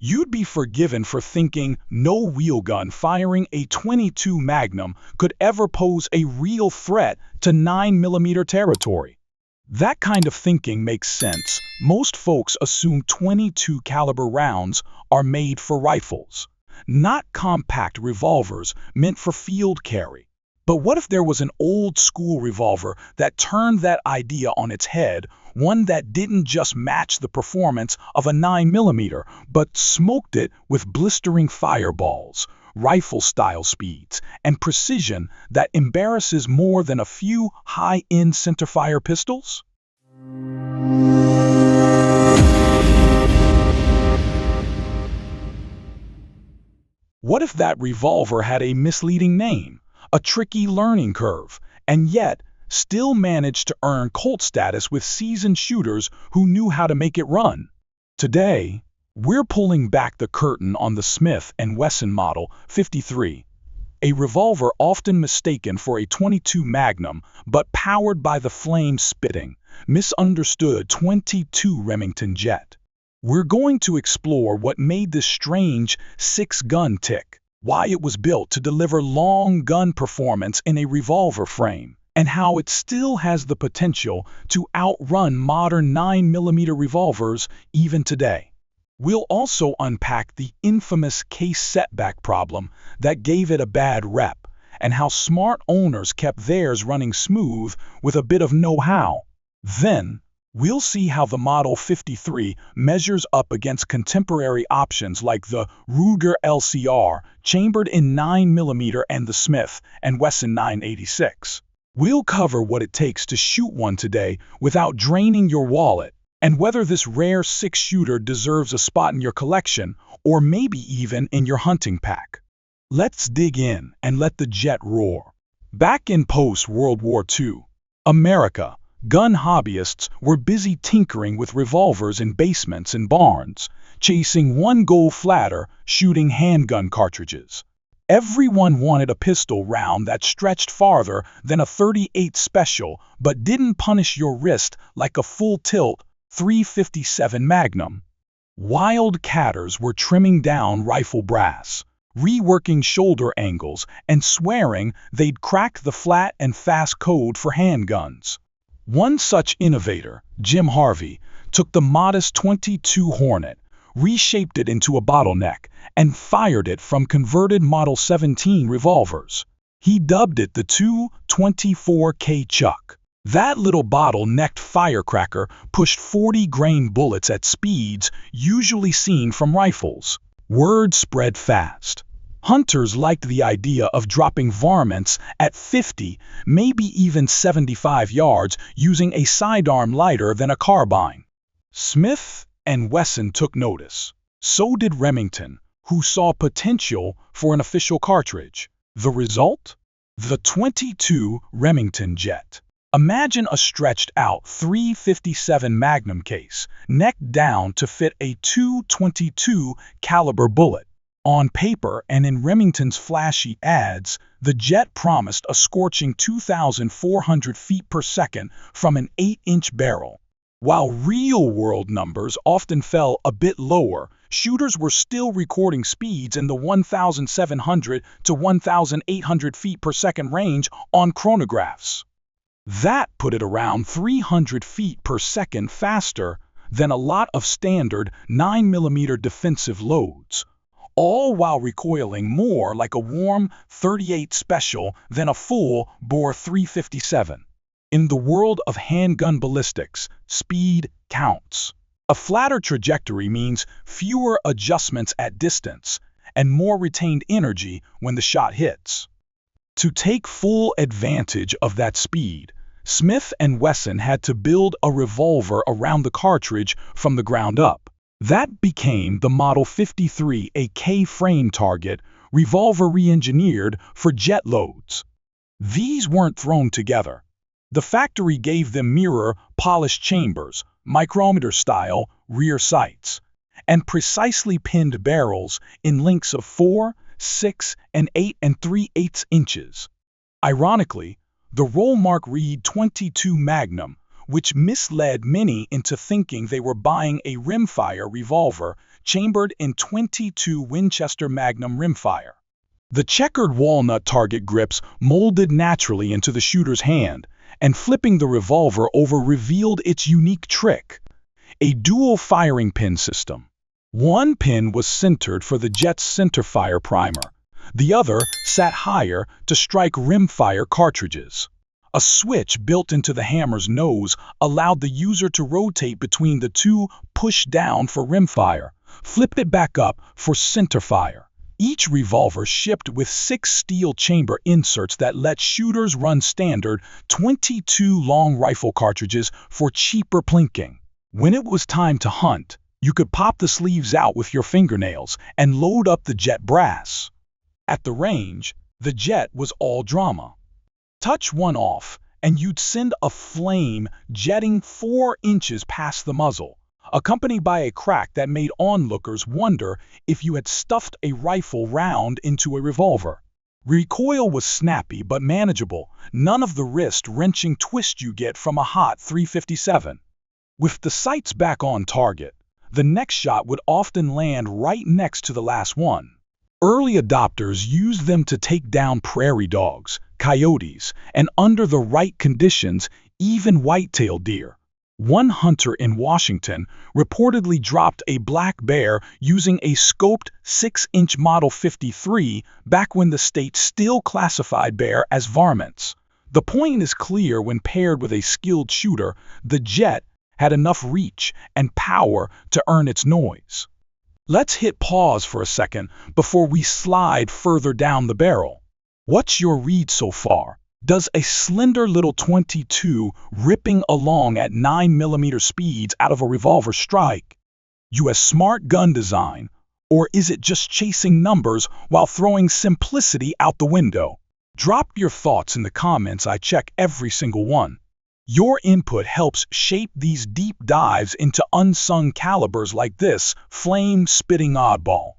You'd be forgiven for thinking no wheel gun firing a .22 Magnum could ever pose a real threat to 9mm territory. That kind of thinking makes sense. Most folks assume .22 caliber rounds are made for rifles, not compact revolvers meant for field carry. But what if there was an old-school revolver that turned that idea on its head, one that didn't just match the performance of a 9mm, but smoked it with blistering fireballs, rifle-style speeds, and precision that embarrasses more than a few high-end centerfire pistols? What if that revolver had a misleading name, a tricky learning curve, and yet still managed to earn cult status with seasoned shooters who knew how to make it run? Today, we're pulling back the curtain on the Smith & Wesson Model 53, a revolver often mistaken for a .22 Magnum but powered by the flame-spitting, misunderstood .22 Remington Jet. We're going to explore what made this strange six-gun tick, why it was built to deliver long gun performance in a revolver frame, and how it still has the potential to outrun modern 9mm revolvers even today. We'll also unpack the infamous case setback problem that gave it a bad rep, and how smart owners kept theirs running smooth with a bit of know-how. Then, we'll see how the Model 53 measures up against contemporary options like the Ruger LCR, chambered in 9mm, and the Smith & Wesson 986. We'll cover what it takes to shoot one today without draining your wallet, and whether this rare six-shooter deserves a spot in your collection or maybe even in your hunting pack. Let's dig in and let the jet roar. Back in post-World War II, America, gun hobbyists were busy tinkering with revolvers in basements and barns, chasing one goal flatter, shooting handgun cartridges. Everyone wanted a pistol round that stretched farther than a .38 Special but didn't punish your wrist like a full-tilt .357 Magnum. Wildcatters were trimming down rifle brass, reworking shoulder angles, and swearing they'd crack the flat and fast code for handguns. One such innovator, Jim Harvey, took the modest .22 Hornet, reshaped it into a bottleneck, and fired it from converted Model 17 revolvers. He dubbed it the 224K Chuck. That little bottle-necked firecracker pushed 40-grain bullets at speeds usually seen from rifles. Word spread fast. Hunters liked the idea of dropping varmints at 50, maybe even 75 yards using a sidearm lighter than a carbine. Smith & Wesson took notice. So did Remington, who saw potential for an official cartridge. The result? The .22 Remington Jet. Imagine a stretched-out .357 Magnum case, neck down to fit a .222 caliber bullet. On paper and in Remington's flashy ads, the Jet promised a scorching 2,400 feet per second from an 8-inch barrel. While real-world numbers often fell a bit lower, shooters were still recording speeds in the 1,700 to 1,800 feet per second range on chronographs. That put it around 300 feet per second faster than a lot of standard 9mm defensive loads, all while recoiling more like a warm .38 Special than a full-bore .357. In the world of handgun ballistics, speed counts. A flatter trajectory means fewer adjustments at distance and more retained energy when the shot hits. To take full advantage of that speed, Smith & Wesson had to build a revolver around the cartridge from the ground up. That became the Model 53, a K-frame target revolver re-engineered for jet loads. These weren't thrown together. The factory gave them mirror, polished chambers, micrometer-style rear sights, and precisely pinned barrels in lengths of 4, 6, and 8 3/8 inches. Ironically, the roll mark read .22 Magnum, which misled many into thinking they were buying a rimfire revolver, chambered in .22 Winchester Magnum rimfire. The checkered walnut target grips molded naturally into the shooter's hand, and flipping the revolver over revealed its unique trick: a dual firing pin system. One pin was centered for the jet's centerfire primer. The other sat higher to strike rimfire cartridges. A switch built into the hammer's nose allowed the user to rotate between the two, push down for rimfire, flip it back up for centerfire. Each revolver shipped with 6 steel chamber inserts that let shooters run standard .22 long rifle cartridges for cheaper plinking. When it was time to hunt, you could pop the sleeves out with your fingernails and load up the jet brass. At the range, the jet was all drama. Touch one off, and you'd send a flame jetting 4 inches past the muzzle, accompanied by a crack that made onlookers wonder if you had stuffed a rifle round into a revolver. Recoil was snappy but manageable, none of the wrist-wrenching twist you get from a hot .357. With the sights back on target, the next shot would often land right next to the last one. Early adopters used them to take down prairie dogs, coyotes, and under the right conditions, even white-tailed deer. One hunter in Washington reportedly dropped a black bear using a scoped 6-inch Model 53 back when the state still classified bear as varmints. The point is clear: when paired with a skilled shooter, the jet had enough reach and power to earn its noise. Let's hit pause for a second before we slide further down the barrel. What's your read so far? Does a slender little .22 ripping along at 9mm speeds out of a revolver strike you as smart gun design, or is it just chasing numbers while throwing simplicity out the window? Drop your thoughts in the comments. I check every single one. Your input helps shape these deep dives into unsung calibers like this flame-spitting oddball.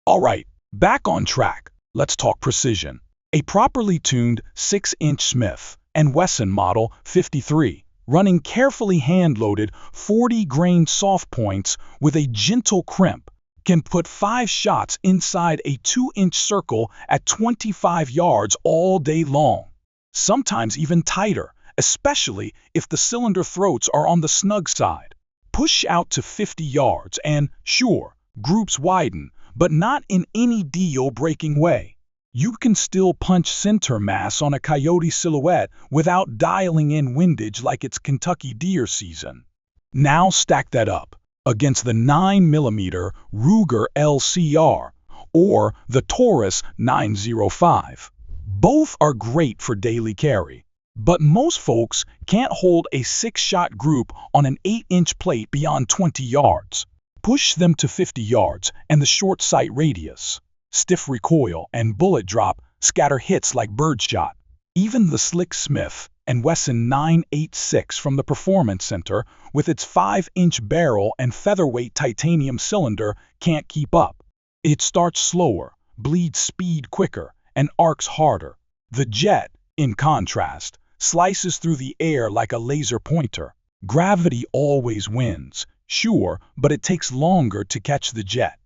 Alright, back on track. Let's talk precision. A properly tuned 6-inch Smith & Wesson Model 53, running carefully hand-loaded 40-grain soft points with a gentle crimp, can put 5 shots inside a 2-inch circle at 25 yards all day long. Sometimes even tighter, especially if the cylinder throats are on the snug side. Push out to 50 yards and, sure, groups widen, but not in any deal-breaking way. You can still punch center mass on a coyote silhouette without dialing in windage like it's Kentucky deer season. Now stack that up against the 9mm Ruger LCR or the Taurus 905. Both are great for daily carry, but most folks can't hold a 6-shot group on an 8-inch plate beyond 20 yards. Push them to 50 yards and the short sight radius, stiff recoil, and bullet drop scatter hits like birdshot. Even the slick Smith & Wesson 986 from the Performance Center, with its 5-inch barrel and featherweight titanium cylinder, can't keep up. It starts slower, bleeds speed quicker, and arcs harder. The jet, in contrast, slices through the air like a laser pointer. Gravity always wins, sure, but it takes longer to catch the jet.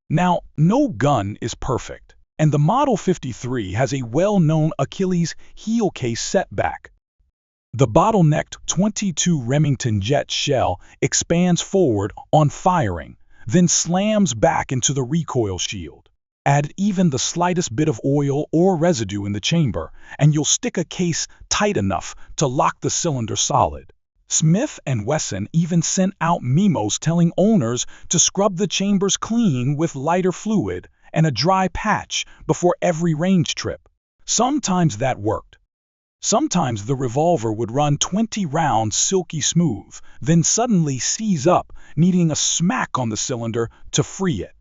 Now, no gun is perfect, and the Model 53 has a well-known Achilles heel case setback. The bottlenecked .22 Remington jet shell expands forward on firing, then slams back into the recoil shield. Add even the slightest bit of oil or residue in the chamber, and you'll stick a case tight enough to lock the cylinder solid. Smith & Wesson even sent out memos telling owners to scrub the chambers clean with lighter fluid and a dry patch before every range trip. Sometimes that worked. Sometimes the revolver would run 20 rounds silky smooth, then suddenly seize up, needing a smack on the cylinder to free it.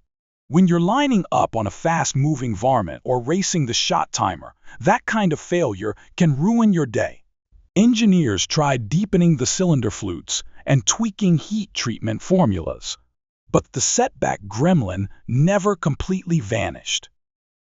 When you're lining up on a fast-moving varmint or racing the shot timer, that kind of failure can ruin your day. Engineers tried deepening the cylinder flutes and tweaking heat treatment formulas, but the setback gremlin never completely vanished.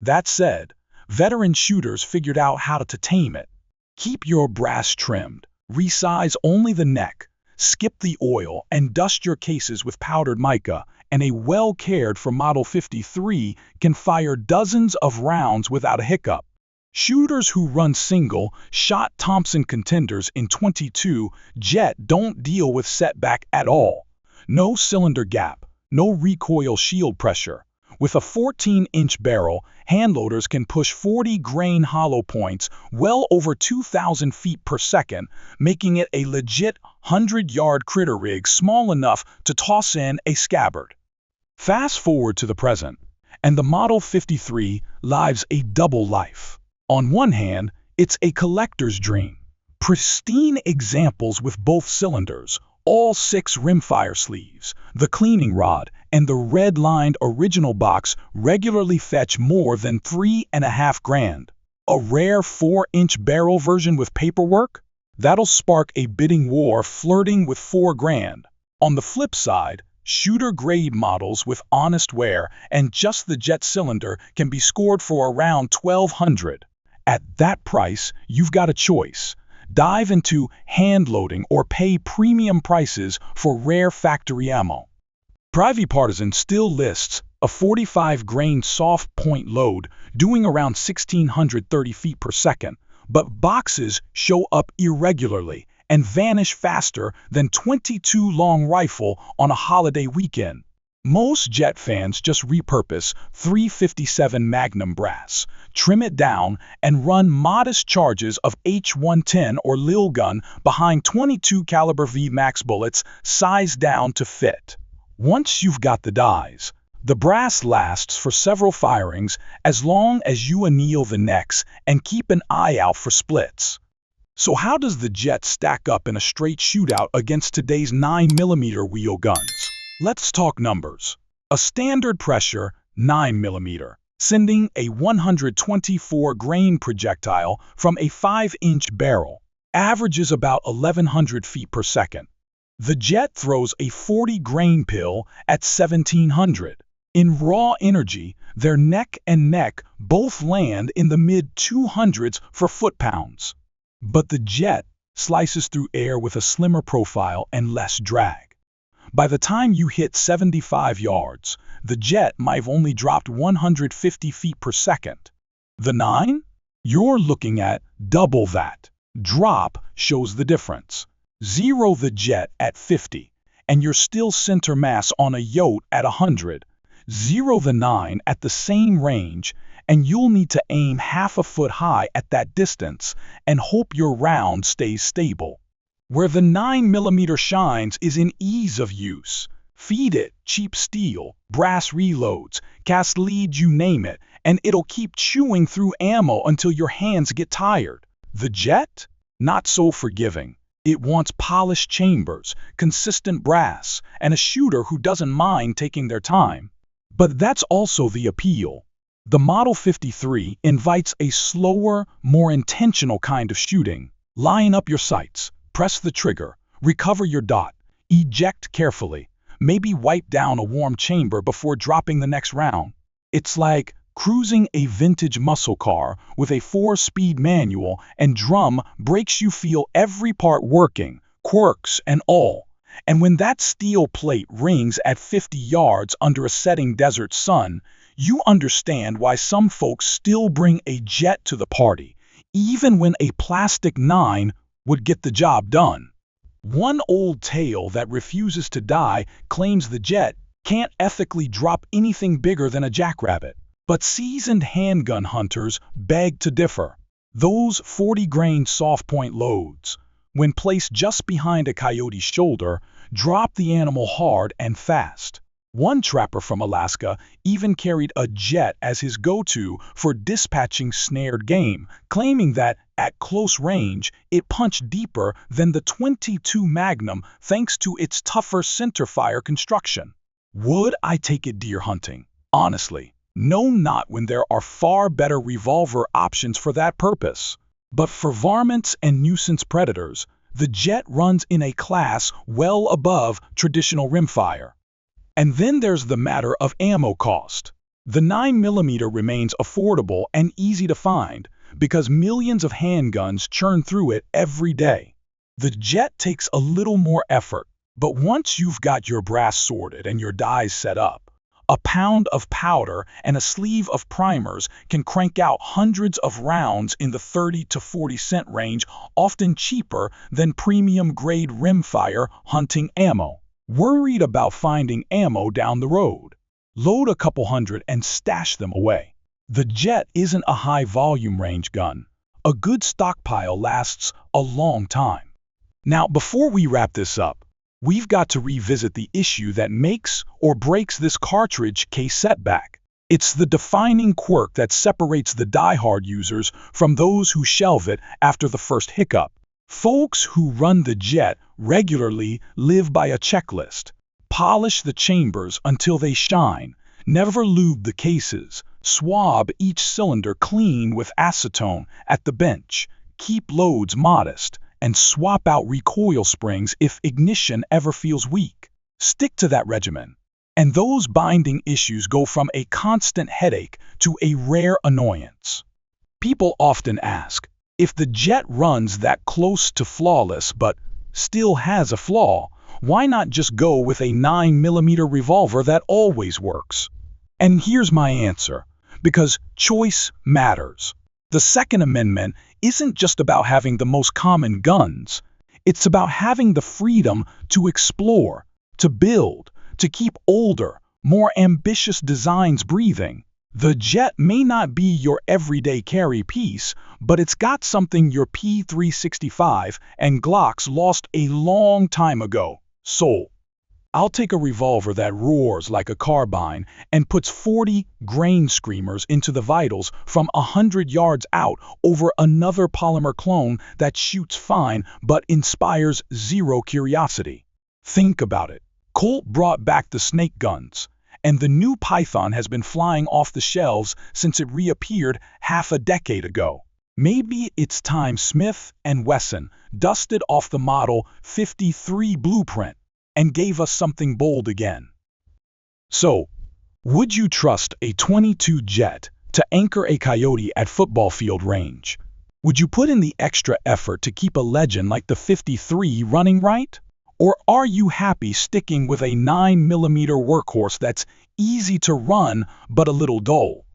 That said, veteran shooters figured out how to tame it. Keep your brass trimmed, resize only the neck, skip the oil, and dust your cases with powdered mica, and a well-cared for Model 53 can fire dozens of rounds without a hiccup. Shooters who run single-shot Thompson contenders in .22 Jet don't deal with setback at all. No cylinder gap, no recoil shield pressure. With a 14-inch barrel, handloaders can push 40-grain hollow points well over 2,000 feet per second, making it a legit 100-yard critter rig small enough to toss in a scabbard. Fast forward to the present, and the Model 53 lives a double life. On one hand, it's a collector's dream. Pristine examples with both cylinders, all 6 rimfire sleeves, the cleaning rod, and the red-lined original box regularly fetch more than $3.5 grand. A rare 4-inch barrel version with paperwork? That'll spark a bidding war flirting with $4 grand. On the flip side, shooter-grade models with honest wear and just the jet cylinder can be scored for around $1,200. At that price, you've got a choice. Dive into hand-loading or pay premium prices for rare factory ammo. Private Partisan still lists a 45-grain soft point load doing around 1,630 feet per second, but boxes show up irregularly and vanish faster than .22 long rifle on a holiday weekend. Most jet fans just repurpose 357 Magnum brass, trim it down, and run modest charges of H110 or Lil gun behind 22 caliber V-Max bullets sized down to fit. Once you've got the dies, the brass lasts for several firings as long as you anneal the necks and keep an eye out for splits. So how does the jet stack up in a straight shootout against today's 9mm wheel guns? Let's talk numbers. A standard pressure 9mm, sending a 124-grain projectile from a 5-inch barrel, averages about 1,100 feet per second. The jet throws a 40-grain pill at 1,700. In raw energy, their neck and neck both land in the mid-200s for foot-pounds. But the jet slices through air with a slimmer profile and less drag. By the time you hit 75 yards, the jet might have only dropped 150 feet per second. The 9? You're looking at double that. Drop shows the difference. Zero the jet at 50, and you're still center mass on a yacht at 100. Zero the 9 at the same range, and you'll need to aim half a foot high at that distance and hope your round stays stable. Where the 9mm shines is in ease of use. Feed it cheap steel, brass reloads, cast leads, you name it, and it'll keep chewing through ammo until your hands get tired. The jet? Not so forgiving. It wants polished chambers, consistent brass, and a shooter who doesn't mind taking their time. But that's also the appeal. The Model 53 invites a slower, more intentional kind of shooting. Line up your sights. Press the trigger, recover your dot, eject carefully, maybe wipe down a warm chamber before dropping the next round. It's like cruising a vintage muscle car with a 4-speed manual, and drum brakes you feel every part working, quirks and all. And when that steel plate rings at 50 yards under a setting desert sun, you understand why some folks still bring a jet to the party, even when a plastic 9 would get the job done. One old tale that refuses to die claims the jet can't ethically drop anything bigger than a jackrabbit. But seasoned handgun hunters beg to differ. Those 40-grain soft-point loads, when placed just behind a coyote's shoulder, drop the animal hard and fast. One trapper from Alaska even carried a jet as his go-to for dispatching snared game, claiming that, at close range, it punched deeper than the .22 Magnum thanks to its tougher centerfire construction. Would I take it deer hunting? Honestly, no, not when there are far better revolver options for that purpose. But for varmints and nuisance predators, the jet runs in a class well above traditional rimfire. And then there's the matter of ammo cost. The 9mm remains affordable and easy to find because millions of handguns churn through it every day. The jet takes a little more effort, But once you've got your brass sorted and your dies set up, a pound of powder and a sleeve of primers can crank out hundreds of rounds in the 30 to 40 cent range, often cheaper than premium-grade rimfire hunting ammo. Worried about finding ammo down the road? Load a couple hundred and stash them away. The Jet isn't a high-volume range gun. A good stockpile lasts a long time. Now, before we wrap this up, we've got to revisit the issue that makes or breaks this cartridge case setback. It's the defining quirk that separates the die-hard users from those who shelve it after the first hiccup. Folks who run the Jet regularly live by a checklist. Polish the chambers until they shine, never lube the cases, swab each cylinder clean with acetone at the bench, keep loads modest, and swap out recoil springs if ignition ever feels weak. Stick to that regimen, and those binding issues go from a constant headache to a rare annoyance. People often ask, if the Jet runs that close to flawless but still has a flaw, why not just go with a 9mm revolver that always works? And here's my answer. Because choice matters. The Second Amendment isn't just about having the most common guns. It's about having the freedom to explore, to build, to keep older, more ambitious designs breathing. The Jet may not be your everyday carry piece, but it's got something your P365 and Glocks lost a long time ago: soul. I'll take a revolver that roars like a carbine and puts 40 grain screamers into the vitals from 100 yards out over another polymer clone that shoots fine but inspires zero curiosity. Think about it. Colt brought back the snake guns, and the new Python has been flying off the shelves since it reappeared half a decade ago. Maybe it's time Smith & Wesson dusted off the Model 53 blueprint and gave us something bold again. So, would you trust a .22 Jet to anchor a coyote at football field range? Would you put in the extra effort to keep a legend like the 53 running right? Or are you happy sticking with a 9mm workhorse that's easy to run but a little dull?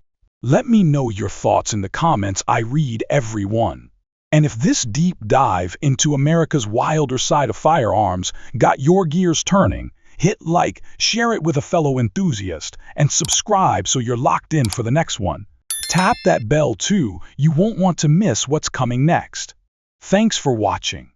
Let me know your thoughts in the comments. I read every one. And if this deep dive into America's wilder side of firearms got your gears turning, hit like, share it with a fellow enthusiast, and subscribe so you're locked in for the next one. Tap that bell too, you won't want to miss what's coming next. Thanks for watching.